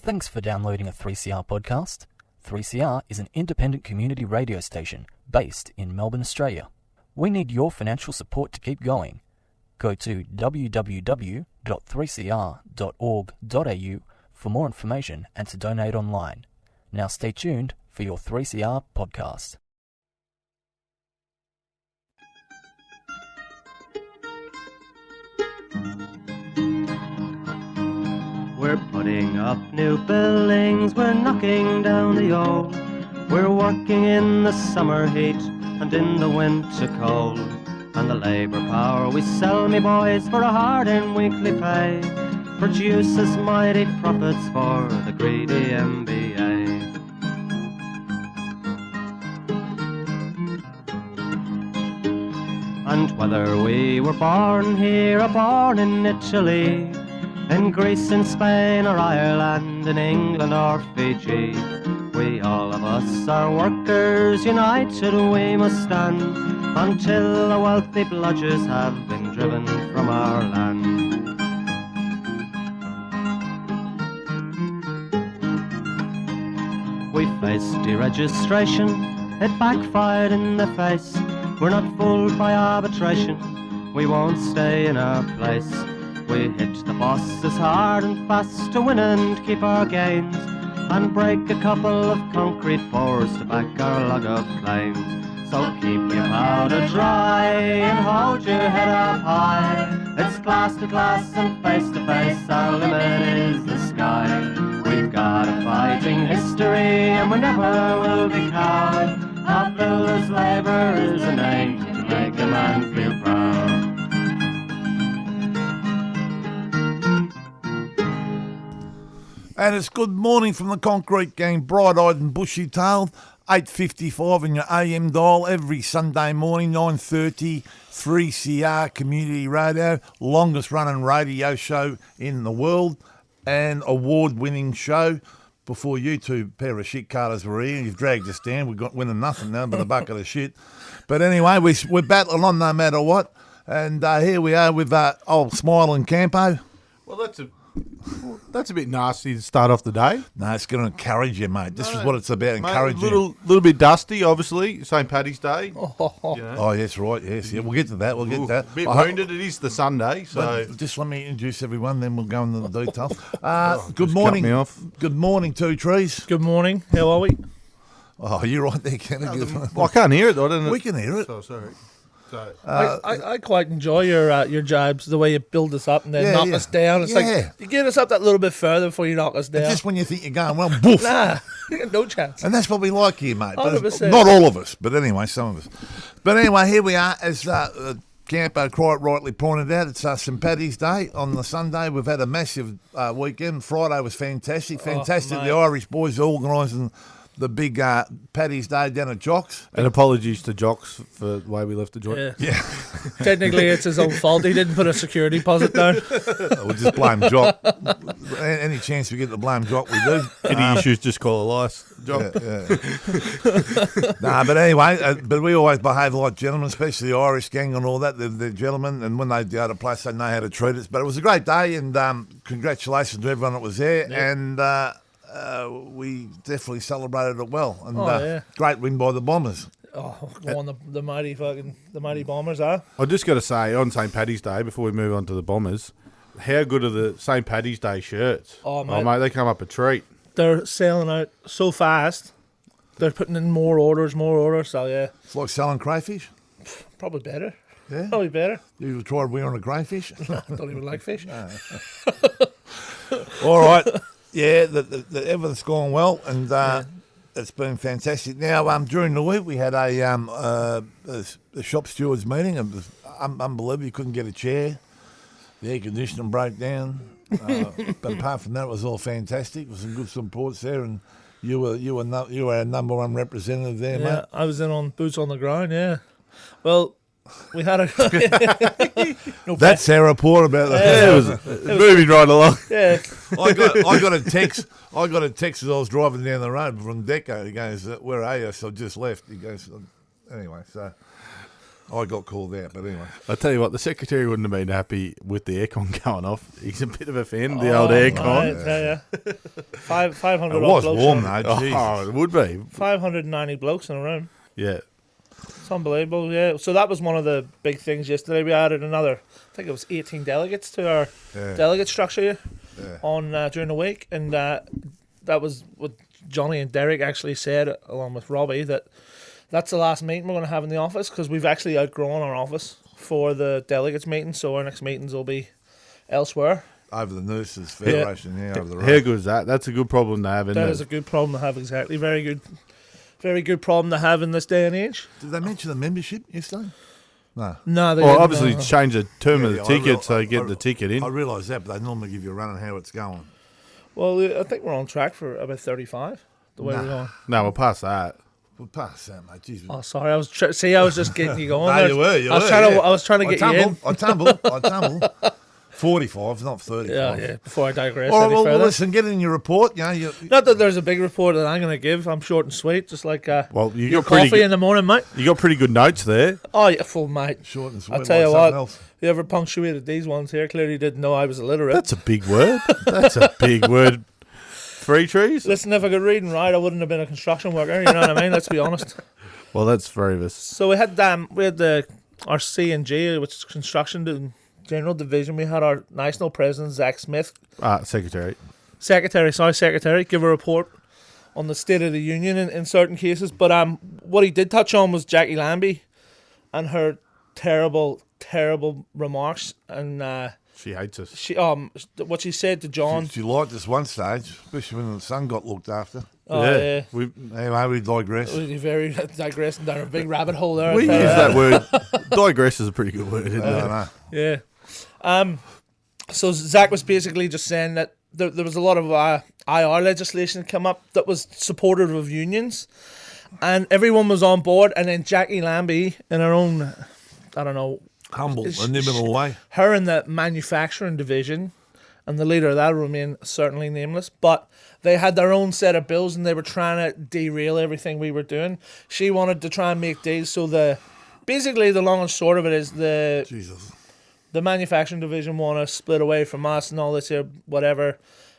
Thanks for downloading a 3CR podcast. 3CR is an independent community radio station based in Melbourne, Australia. We need your financial support to keep going. Go to www.3cr.org.au for more information and to donate online. Now stay tuned for your 3CR podcast. We're putting up new buildings, we're knocking down the old. We're working in the summer heat and in the winter cold. And the labour power we sell, me boys, for a hard-earned weekly pay produces mighty profits for the greedy MBA. And whether we were born here or born in Italy, in Greece, in Spain or Ireland, in England or Fiji, we all of us are workers, united we must stand, until the wealthy bludgers have been driven from our land. We faced deregistration, it backfired in the face. We're not fooled by arbitration, we won't stay in our place. We hit the bosses hard and fast to win and keep our gains, and break a couple of concrete pours to back our log of claims. So keep your powder dry and hold your head up high. It's class to class and face to face, our limit is the sky. We've got a fighting history and we never will be cowed. Our builders' labour is a name to make a man feel proud. And it's good morning from the Concrete Gang, bright-eyed and bushy-tailed, 8:55 in your AM dial every Sunday morning, 9:30, 3CR Community Radio, longest-running radio show in the world and award-winning show. Before you two pair of shit-carters were here, you've dragged us down. We've got winning nothing now but a bucket of shit. But anyway, we're battling on no matter what. And here we are with old Smiling Campo. Well, that's a bit nasty to start off the day. No, it's going to encourage you, mate. This is what it's about, encouraging you. A little bit dusty, obviously. St. Paddy's Day. Oh, yes, right, yes. Yeah, we'll get to that. A bit wounded. It is the Sunday, so... Just let me introduce everyone, then we'll go into the details. Good just morning. cut me off. Good morning, Two Trees. Good morning. How are we? Oh, you're right there, Kenny. I can't hear it, though, didn't it? We can hear it. Oh, sorry. I quite enjoy your jibes, the way you build us up and then knock us down. It's like you get us up that little bit further before you knock us down. Just when you think you're going well, boof. Nah, you got no chance. And that's what we like here, mate. But 100%. not all of us, but anyway, some of us. But anyway, here we are, as Campo quite rightly pointed out. It's St. Paddy's Day on the Sunday. We've had a massive weekend. Friday was fantastic. Fantastic. The Irish boys organising the big Paddy's Day down at Jock's. And apologies to Jocks for the way we left the joint. Yeah. Technically, it's his own fault. He didn't put a security deposit down. We'll just blame Jock. Any chance we get to blame Jock, we do. Any issues, just call a lice. Jock. Nah, but anyway, but we always behave like gentlemen, especially the Irish gang and all that. They're gentlemen, and when they go to a place, they know how to treat us. But it was a great day, and congratulations to everyone that was there. Yeah. And we definitely celebrated it well, and great win by the Bombers. Oh, go on, the mighty Bombers are. I just got to say, on St. Paddy's Day, before we move on to the Bombers, how good are the St. Paddy's Day shirts? Oh, mate, they come up a treat. They're selling out so fast. They're putting in more orders, so yeah. It's like selling crayfish? Probably better. Yeah? Probably better. You tried wearing a crayfish? I don't even like fish. No. All right. Yeah, everything's gone well, and it's been fantastic. Now, during the week, we had a shop stewards meeting. It was unbelievable. You couldn't get a chair. The air conditioning broke down. But apart from that, it was all fantastic. There was some good supports there, and you were our number one representative there, mate. Yeah, I was in on boots on the ground. Yeah, well. We had a That's Sarah report about that. Yeah, it was moving right along. Yeah, I got a text. I got a text as I was driving down the road from Deco. He goes, "Where are you?" So I just left. He goes, anyway. So I got called out, but anyway. I tell you what, the secretary wouldn't have been happy with the aircon going off. He's a bit of a fan of the old aircon. Yeah. 500 It was blokes warm in- though, Jesus. Oh, it would be. 590 blokes in a room. Yeah. It's unbelievable, yeah. So that was one of the big things yesterday. We added another, I think it was 18 delegates to our delegate structure on during the week. And that was what Johnny and Derek actually said, along with Robbie, that's the last meeting we're going to have in the office because we've actually outgrown our office for the delegates meeting. So our next meetings will be elsewhere. Over the Nurses Federation, over the road. How good is that? That's a good problem to have, isn't That it? is a good problem to have, exactly. Very good problem to have in this day and age. Did they mention the membership yesterday? No. No, they Well, didn't, obviously, no. change the term of the I ticket so you get the ticket in. I realise that, but they normally give you a run on how it's going. Well, I think we're on track for about 35, the way we're going. No, we'll pass that. Well, pass that, mate. Jeez. Oh, sorry, I was just getting you going. No, there. you were. You I was were, trying to. yeah. I was trying to get you in. I tumble. 45, not 35. Yeah. Before I digress All right, any well, further. listen, get in your report. You Not that there's a big report that I'm going to give. I'm short and sweet, just like Well, you your got pretty coffee in good, the morning, mate. you got pretty good notes there. Oh, yeah, full mate. short and sweet. I'll tell you like what. something else. Whoever punctuated these ones here clearly didn't know I was illiterate. That's a big word. That's a big word. Free trees? Listen, if I could read and write, I wouldn't have been a construction worker. You know what I mean? Let's be honest. Well, that's very of us. So we had our C&G, which is Construction General Division. We had our national president, Zach Smith, Secretary. Secretary, give a report on the State of the Union in certain cases. But what he did touch on was Jackie Lambie and her terrible remarks, and She hates us. she what she said to John. She liked us one stage, especially when the son got looked after. Yeah. We Anyway, we digress. We very digressing down a big rabbit hole there. use that word. Digress is a pretty good word, isn't it? No. Yeah. So Zach was basically just saying that there was a lot of IR legislation that come up that was supportive of unions, and everyone was on board. And then Jackie Lambie, in her own, I don't know, Humble, inimitable way. her in the manufacturing division, and the leader of that will remain certainly nameless, but they had their own set of bills and they were trying to derail everything we were doing. She wanted to try and make deals, so basically the long and short of it is Jesus. the manufacturing division want to split away from us and all this here, whatever.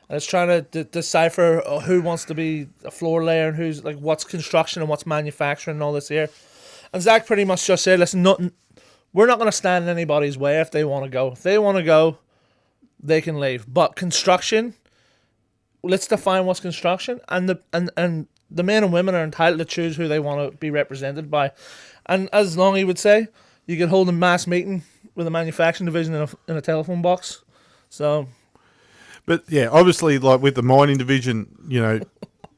And it's trying to decipher who wants to be a floor layer and who's like what's construction and what's manufacturing and all this here. And Zach pretty much just said, listen, we're not going to stand in anybody's way if they want to go. If they want to go, they can leave. But construction, let's define what's construction, and the men and women are entitled to choose who they want to be represented by. And as Longy would say, you could hold a mass meeting with the manufacturing division in a telephone box. So, But yeah, obviously, like with the mining division,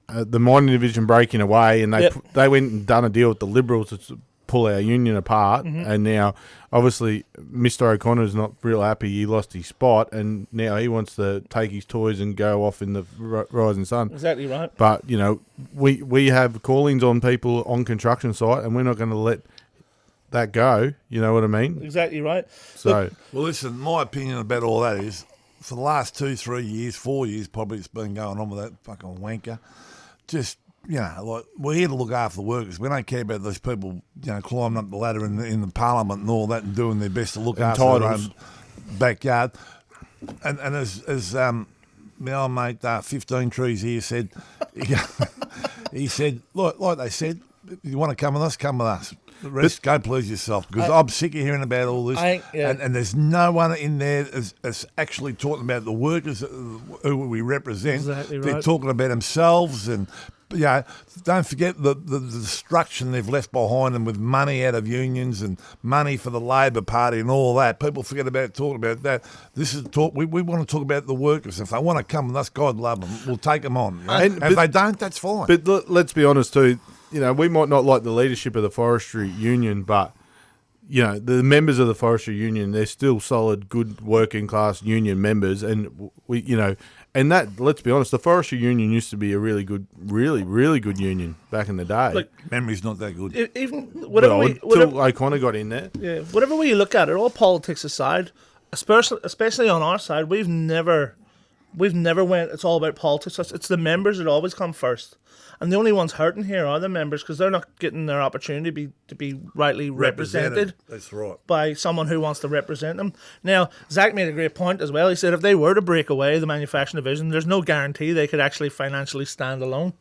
the mining division breaking away, and they went and done a deal with the Liberals to pull our union apart, and now obviously Mr. O'Connor's not real happy. He lost his spot, and now he wants to take his toys and go off in the rising sun. exactly right. But we have callings on people on construction site, and we're not going to let that go. You know what I mean? Exactly right. So Well, listen, my opinion about all that is, for the last 2, 3 years, 4 years probably, it's been going on with that fucking wanker. Just, like, we're here to look after the workers. We don't care about those people, climbing up the ladder in the parliament and all that and doing their best to look after their own backyard. And as my old mate, 15 Trees here said, he said, look, like they said, if you want to come with us, come with us. The rest, go please yourself, because I'm sick of hearing about all this. And there's no one in there that's actually talking about the workers who we represent. Exactly They're right. talking about themselves, and don't forget the destruction they've left behind them with money out of unions and money for the Labor Party and all that. People forget about talking about that. This is talk. We want to talk about the workers. If they want to come with us, God love them. We'll take them on. And if they don't, that's fine. But let's be honest too. We might not like the leadership of the forestry union, but the members of the forestry union, they're still solid, good working class union members, and and that, let's be honest, the forestry union used to be a really good, really good union back in the day. Like, memory's not that good. Until O'Connor got in there. Yeah, whatever way you look at it, all politics aside, especially on our side, we've never we've never went, it's all about politics. It's the members that always come first. And the only ones hurting here are the members because they're not getting their opportunity to be rightly represented. That's right. By someone who wants to represent them. Now, Zach made a great point as well. He said if they were to break away, the manufacturing division, there's no guarantee they could actually financially stand alone.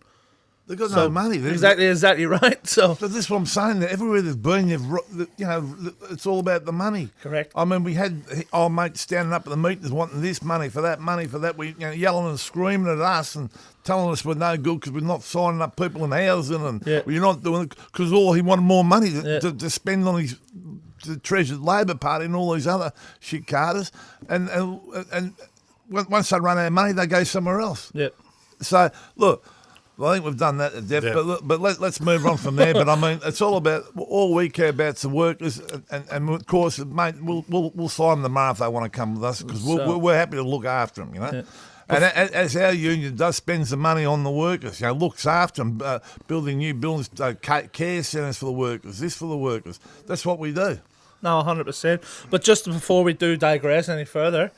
They've got no money. Exactly right. So this is what I'm saying. That everywhere there's been, it's all about the money. Correct. I mean, we had our mates standing up at the meetings wanting this money for that, money for that. We yelling and screaming at us and telling us we're no good because we're not signing up people in housing and we're not doing it because all he wanted more money to spend on his the Treasured Labor Party and all these other shit carters. And once they run out of money, they go somewhere else. Yep. So look. Well, I think we've done that to death, but let's move on from there. But I mean, it's all we care about is the workers, and of course, mate, we'll sign them tomorrow if they want to come with us because we're happy to look after them, Yeah. And as our union does spend the money on the workers, looks after them, building new buildings, care centres for the workers, this for the workers. That's what we do. No, 100%. But just before we do digress any further.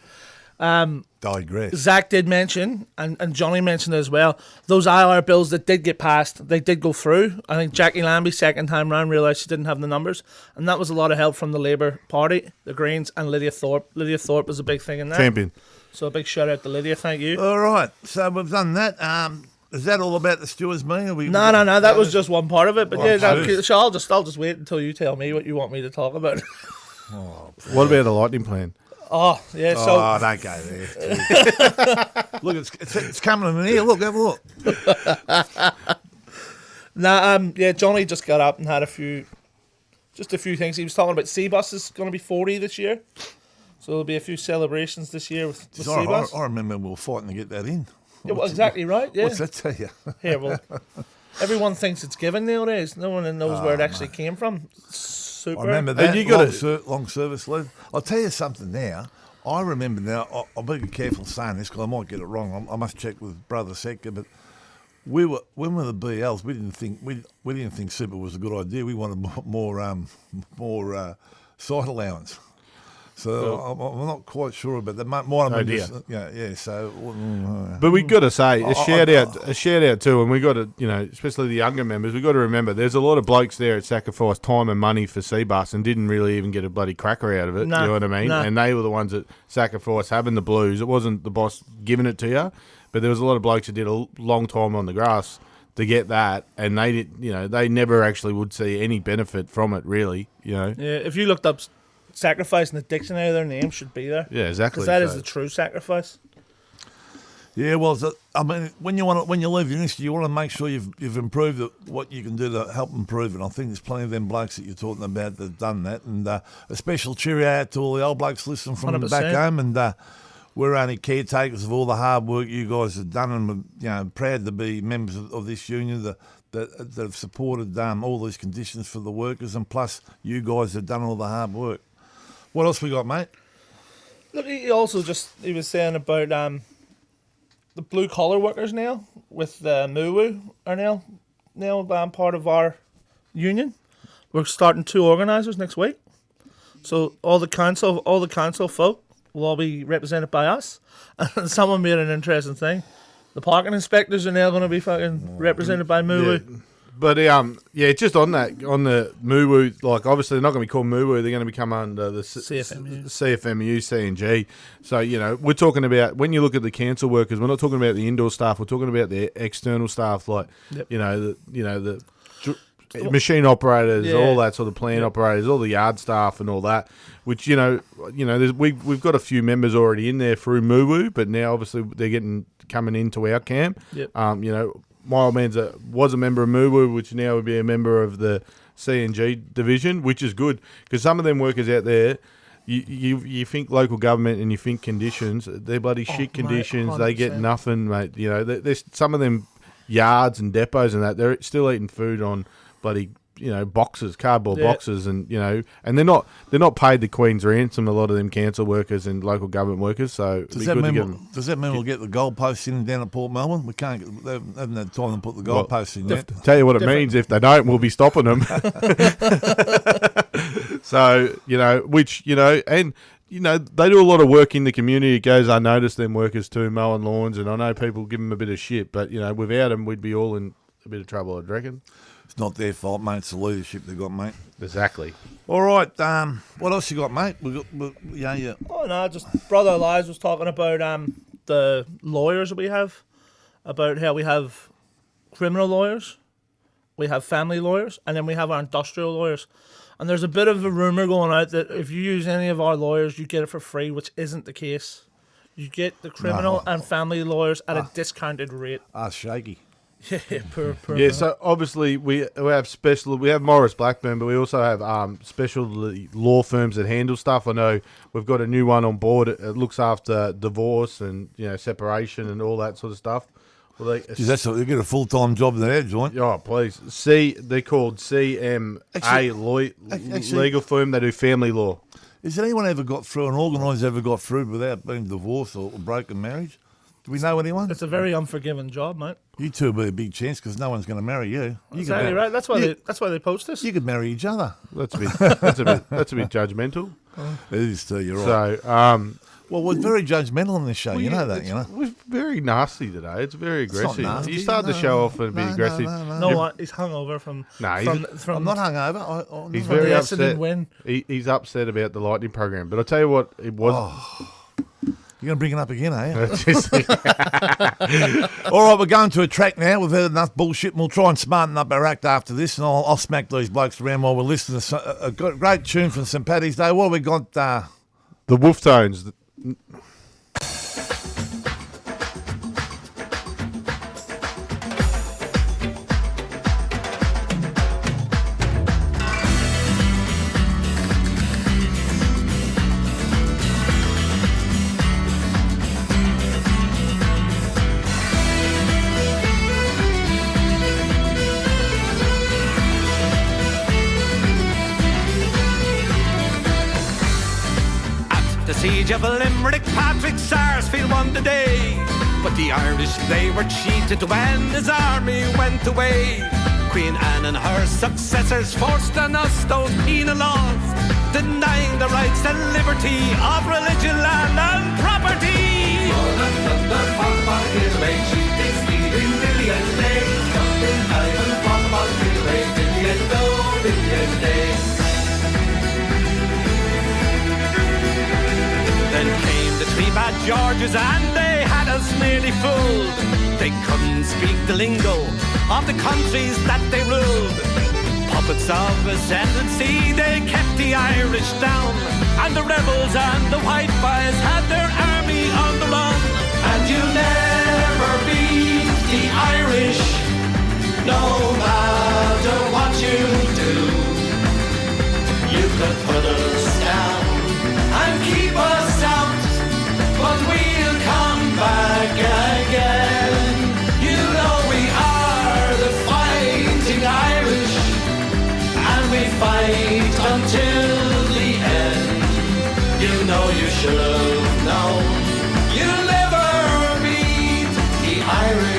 Digress. Zach did mention, and Johnny mentioned as well, those IR bills that did get passed, they did go through. I think Jackie Lambie, second time round, realised she didn't have the numbers, and that was a lot of help from the Labour Party, the Greens, and Lydia Thorpe. Lydia Thorpe was a big thing in that. Champion. So a big shout out to Lydia, thank you. All right, so we've done that. Is that all about the stewards' meeting? No, that was just one part of it. But I'll just wait until you tell me what you want me to talk about. What about the lightning plan? Oh, yeah, so... Oh, don't go there. Look, it's coming in here. Look, have a look. Johnny just got up and had a few things. He was talking about C-Bus is going to be 40 this year. So there'll be a few celebrations this year with C-Bus. I remember we were fighting to get that in. Yeah, well, exactly right, yeah. What's that tell you? Here, well, everyone thinks it's given nowadays. No one knows where it actually came from. Super. I remember that. You got long service leave. I'll tell you something now. I remember now. I'll be careful saying this because I might get it wrong. I must check with Brother Sector. But when we were the BLs, we didn't think super was a good idea. We wanted more site allowance. So I'm not quite sure about that. But we got to say a shout out too, and we got to, especially the younger members, we got to remember there's a lot of blokes there that sacrificed time and money for C-Bus and didn't really even get a bloody cracker out of it. No, you know what I mean? No. And they were the ones that sacrificed having the blues. It wasn't the boss giving it to you, but there was a lot of blokes that did a long time on the grass to get that, and they did. They never actually would see any benefit from it, really. Yeah, if you looked up sacrifice in the dictionary, their name should be there. Yeah, exactly. Because that is the true sacrifice. Yeah, well, when you leave the industry, you want to make sure you've improved what you can do to help improve it. I think there's plenty of them blokes that you're talking about that've done that, and a special cheerio out to all the old blokes listening from 100%. Back home, and we're only caretakers of all the hard work you guys have done, and we're proud to be members of this union that have supported all these conditions for the workers, and plus you guys have done all the hard work. What else we got, mate? Look, he was saying about the blue collar workers now with MUWU are now part of our union. We're starting 2 organisers next week, so all the council folk will all be represented by us. And someone made an interesting thing: the parking inspectors are now going to be fucking represented by MUWU. Yeah. But just on the MUWU, like obviously they're not going to be called MUWU, they're going to become under the CFMEU CNG. So we're talking about, when you look at the council workers, we're not talking about the indoor staff, we're talking about the external staff, like the machine operators, all that sort of plant operators, all the yard staff and all that. Which we've got a few members already in there through MUWU, but now obviously they're coming into our camp. Yep. My old man was a member of MUWU, which now would be a member of the CNG division, which is good because some of them workers out there, you think local government and you think conditions, they're bloody shit conditions. 100%. They get nothing, mate. There's some of them yards and depots and that, they're still eating food on bloody boxes, cardboard boxes, and and they're not paid the Queen's ransom. A lot of them council workers and local government workers. So does that mean we'll get the goalposts in down at Port Melbourne? We can't. They haven't had time to put the goalposts in yet. Tell you what it means. If they don't, we'll be stopping them. So which and you know, they do a lot of work in the community. It goes unnoticed, them workers too, mowing lawns, and I know people give them a bit of shit, but, you know, without them, we'd be all in a bit of trouble, I'd reckon. It's not their fault, mate. It's the leadership they've got, mate. Exactly. All right, what else you got, mate? Yeah. Oh, no, just Brother Elias was talking about the lawyers that we have, about how we have criminal lawyers, we have family lawyers, and then we have our industrial lawyers. And there's a bit of a rumour going out that if you use any of our lawyers, you get it for free, which isn't the case. You get the criminal and family lawyers at a discounted rate. Shaky. Yeah, poor. Yeah, so obviously we have Morris Blackburn, but we also have special law firms that handle stuff. I know we've got a new one on board. It looks after divorce and, you know, separation and all that sort of stuff. Well, you get a full-time job there, joint. Oh, please. They're called CFMEU legal firm. They do family law. Has anyone ever got through, an organiser ever got through without being divorced or broken marriage? Do we know anyone? It's a very unforgiving job, mate. You two will be a big chance because no one's going to marry you. Exactly right. That's why they post us. You could marry each other. That's a bit judgmental. It is too. You're right. So, well, we're very judgmental on this show. You know that, you know. We're very nasty today. It's very aggressive. It's not nasty. You start the show off and be aggressive. No, he's hungover from. I'm not hungover. He's very upset. He's upset about the Lightning program. But I'll tell you what, it was. You're going to bring it up again, are you? All right, we're going to a track now. We've heard enough bullshit, and we'll try and smarten up our act after this, and I'll smack these blokes around while we're listening to a great tune from St. Paddy's Day. What have we got? The Wolf Tones. Siege of Limerick, Patrick Sarsfield won the day. But the Irish, they were cheated when his army went away. Queen Anne and her successors forced on us those penal laws, denying the rights and liberty of religion, land and property. Then came the three bad Georges and they had us nearly fooled. They couldn't speak the lingo of the countries that they ruled. Puppets of ascendancy, they kept the Irish down, and the rebels and the white boys had their army on the run. And you never beat the Irish, no matter what you do. You could put us down and keep us out, but we'll come back again. You know we are the fighting Irish, and we fight until the end. You know you should have known you'll never beat the Irish.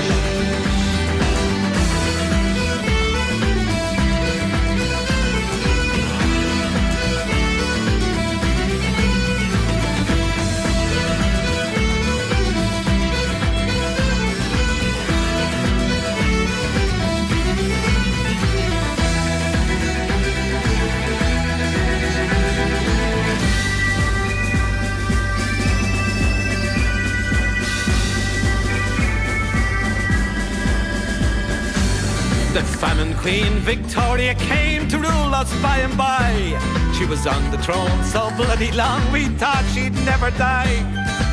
The famine Queen Victoria came to rule us by and by. She was on the throne so bloody long we thought she'd never die.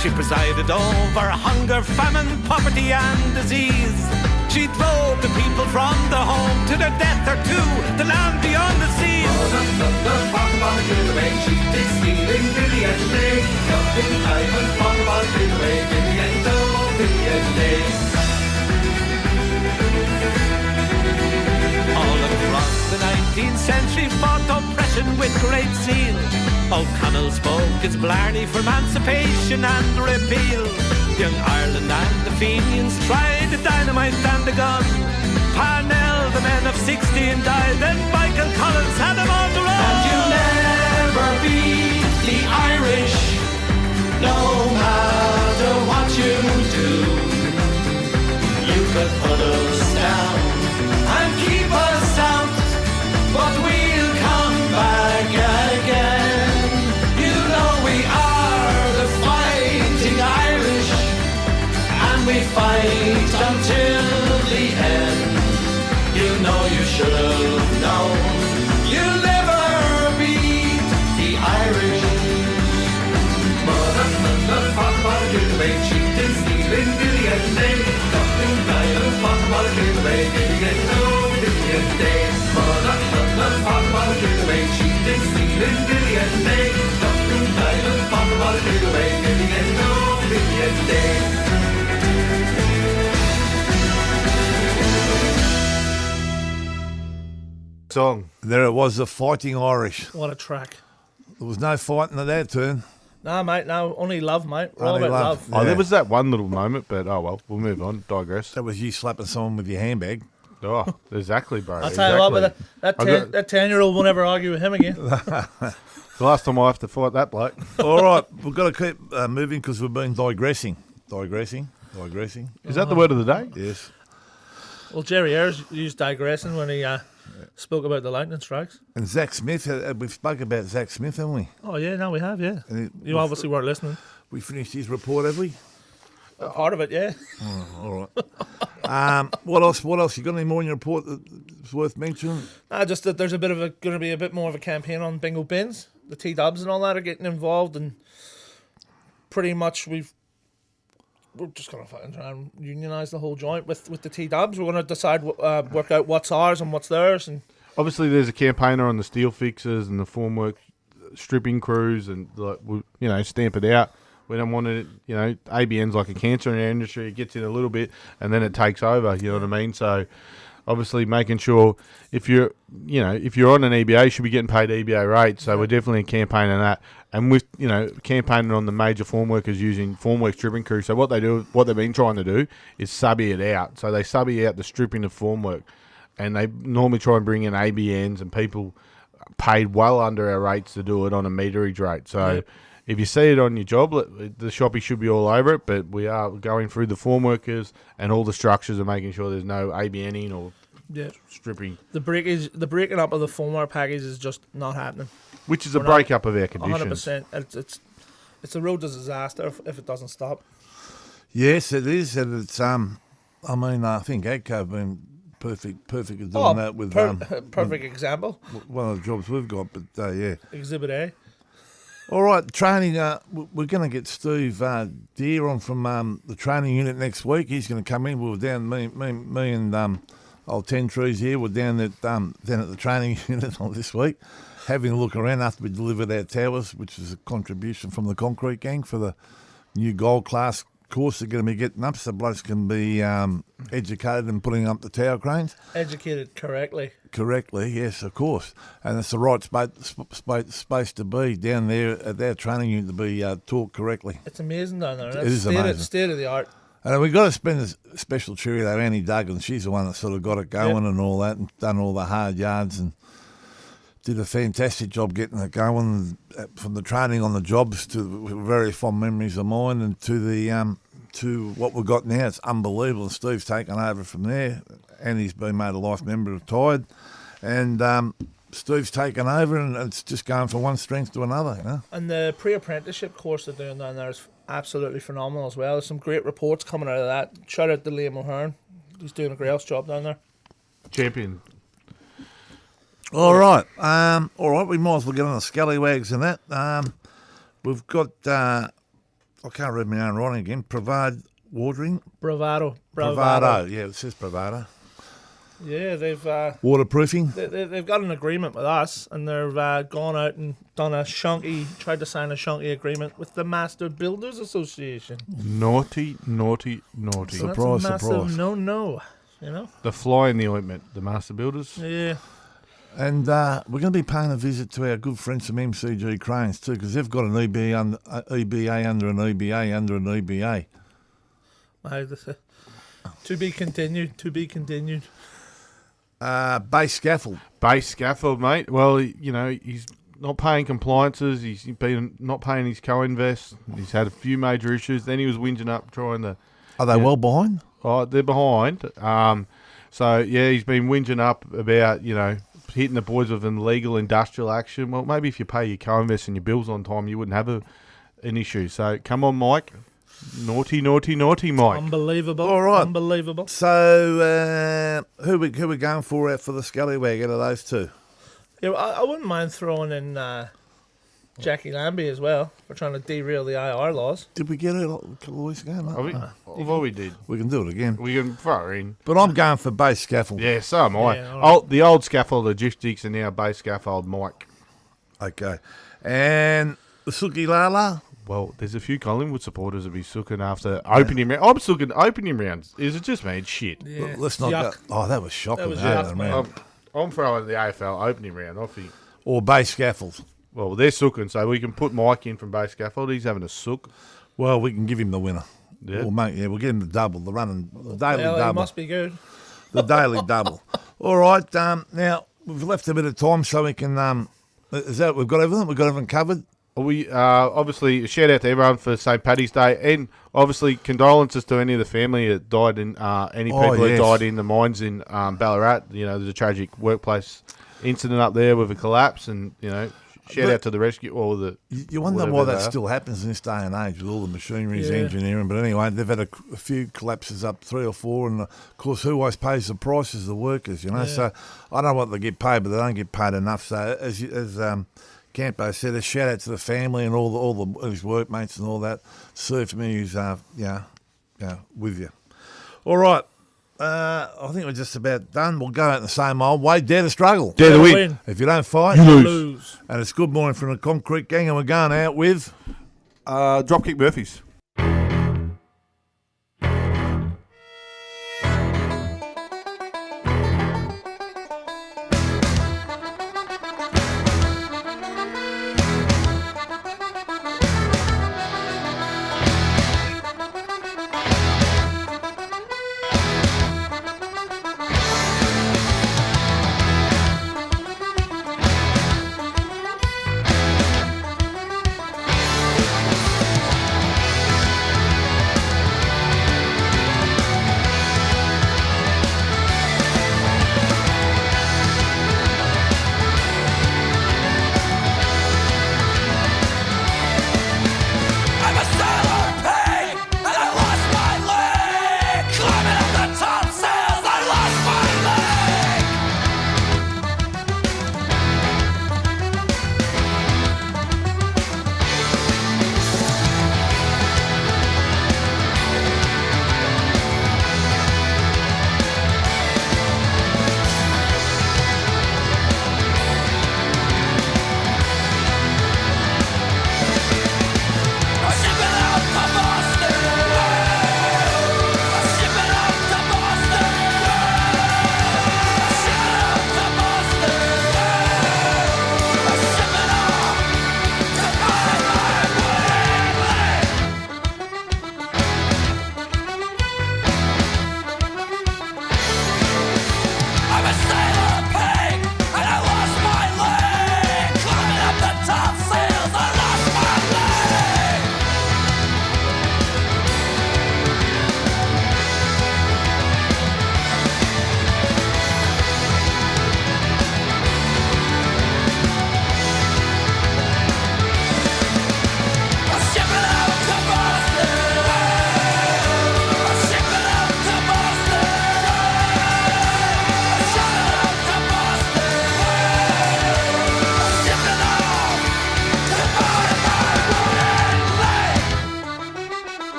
She presided over hunger, famine, poverty and disease. She drove the people from their home to their death or to the land beyond the seas. All across the 19th century fought oppression with great zeal. O'Connell spoke his blarney for emancipation and repeal. Young Ireland and the Fenians tried the dynamite and the gun. Parnell, the men of 16 died, and Michael Collins had them on the run. And you never beat the Irish, will put us down and keep us out, but we'll come back again. You know we are the fighting Irish, and we fight until the end. You know you should have known you'll never beat the Irish. Mother, father, mother, give away, cheating, stealing, dilly and day. Dumping, diamond, father, mother, give away, dilly and no, dilly and day. Mother, father, mother, give away, cheating, stealing, dilly and day. Dumping, diamond, father, mother, give away, dilly and no, dilly and day. Song. There it was, the fighting Irish. What a track. There was no fighting at that turn. Nah, mate, no, only love, mate. We're all Only about love. love. Oh, there was that one little moment, but oh well, we'll move on. Digress. That was you slapping someone with your handbag. Oh, exactly, bro. I'll tell you what, but I got- that 10-year-old won't ever argue with him again. The last time I have to fight that bloke. All right, we've got to keep moving because we've been digressing. Digressing. Is that the word of the day? Yes. Well, Jerry Ayres used digressing when he spoke about the lightning strikes. And Zach Smith, we've spoken about Zach Smith, haven't we? Oh, yeah, now we have, yeah. And You obviously weren't listening. we finished his report, have we? Part of it, yeah. All right. What else? You got any more in your report that's worth mentioning? Just that there's going to be a bit more of a campaign on bingo bins. The T-dubs and all that are getting involved, and pretty much we're just going to fucking try and unionise the whole joint with the T-dubs. We're going to decide, work out what's ours and what's theirs. And Obviously, there's a campaigner on the steel fixers and the formwork stripping crews, and stamp it out. We don't want it. ABN's like a cancer in our industry. It gets in a little bit, and then it takes over. You know what I mean? So, obviously, making sure if you're on an EBA, you should be getting paid EBA rates. So we're definitely campaigning that, and with campaigning on the major formworkers using formwork stripping crews. So what they've been trying to do is subby it out. So they subby out the stripping of formwork, and they normally try and bring in ABNs and people paid well under our rates to do it on a meterage rate. So if you see it on your job, the shoppy should be all over it, but we are going through the formworkers and all the structures and making sure there's no ABNing or stripping. the breaking up of the formwork package is just not happening. Which is a breakup of our conditions. 100%. It's a road to disaster if it doesn't stop. Yes, it is, and it's I think AGCO have been perfect at doing that with perfect example. one of the jobs we've got. But yeah. Exhibit A. All right, training. We're going to get Steve Deere on from the training unit next week. He's going to come in. We were down, me and old 10 Trees here. We're down at the training unit this week, having a look around after we delivered our towers, which is a contribution from the Concrete Gang for the new gold class course they're going to be getting up, so blokes can be educated in putting up the tower cranes. Educated correctly. Correctly, yes, of course. And it's the right space to be down there at their training unit to be taught correctly. It's amazing down there. It is amazing. State of the art. And we've got to spend a special cheerio to Annie Duggan. She's the one that sort of got it going and all that, and done all the hard yards and did a fantastic job getting it going. From the training on the jobs to very fond memories of mine, and to the to what we've got now, it's unbelievable. And Steve's taken over from there, and he's been made a life member, retired, and Steve's taken over, and it's just going from one strength to another. And the pre-apprenticeship course they're doing down there is absolutely phenomenal as well. There's some great reports coming out of that. Shout out to Liam O'Hearn. He's doing a great job down there. Champion. All right. We might as well get on the scallywags and that. We've got, I can't read my own writing again, Provide Watering. Bravado. Yeah, it says Bravado. Yeah, they've Waterproofing. they've got an agreement with us, and they've gone out and done tried to sign a shunky agreement with the Master Builders Association. Naughty. So Surprise, that's a massive surprise. no, The fly in the ointment, the Master Builders. Yeah. And we're going to be paying a visit to our good friends from MCG Cranes too, because they've got an EBA under an EBA under an EBA. To be continued. Base scaffold. Base scaffold, mate. Well, he's not paying compliances. He's been not paying his co-invest. He's had a few major issues. Then he was whinging up trying to... Are they well behind? Oh, they're behind. So, yeah, he's been whinging up about, hitting the boys with illegal industrial action. Well, maybe if you pay your co-invest and your bills on time, you wouldn't have an issue. So, come on, Mike. Naughty, naughty, naughty, Mike. Unbelievable. All right. Unbelievable. So, who we going for the scallywag out of those two? Yeah, I wouldn't mind throwing in Jackie Lambie as well. We're trying to derail the IR laws. Did we get it a couple of weeks ago? Mate? We did. We can do it again. We can throw her in. But I'm going for base scaffold. Yeah, so am I. Yeah, all right. The old scaffold logistics and now base scaffold Mike. Okay. And the Suki Lala? Well, there's a few Collingwood supporters will be sooking after opening round. I'm sooking opening rounds. Is it just me? Shit. Yeah. Let's not Yuck. go. Oh, that was shocking. That was that, yuck, man. man. I'm throwing the AFL opening round. I think. Or base scaffold. Well, they're sooking, so we can put Mike in from base scaffold. He's having a sook. Well, we can give him the winner. Yeah. We'll get him the double, the daily Well, it double. must be good. The daily double. All right. Now, we've left a bit of time so we can... is that we've got everything? We've got everything covered? We obviously shout out to everyone for St. Paddy's Day, and obviously condolences to any of the family that died in any people that died in the mines in Ballarat. There's a tragic workplace incident up there with a collapse, and shout out to the rescue or the. You wonder why that still happens in this day and age with all the machineries, engineering. But anyway, they've had a few collapses up, 3 or 4, and of course, who always pays the prices? The workers, So I don't know what they get paid, but they don't get paid enough. So as Campo said, a shout out to the family and all his workmates and all that. CFMEU's with you. All right. I think we're just about done. We'll go out the same old way. Dare to struggle. Dare to win. If you don't fight, You lose. Lose. And it's good morning from the Concrete Gang, and we're going out with... Dropkick Murphys.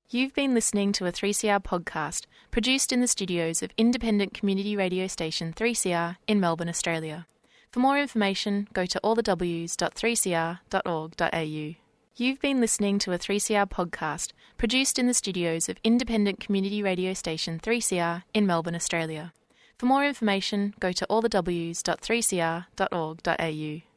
You've been listening to a 3CR podcast produced in the studios of independent community radio station 3CR in Melbourne, Australia. For more information, go to allthews.3cr.org.au. You've been listening to a 3CR podcast produced in the studios of independent community radio station 3CR in Melbourne, Australia. For more information, go to allthews.3cr.org.au.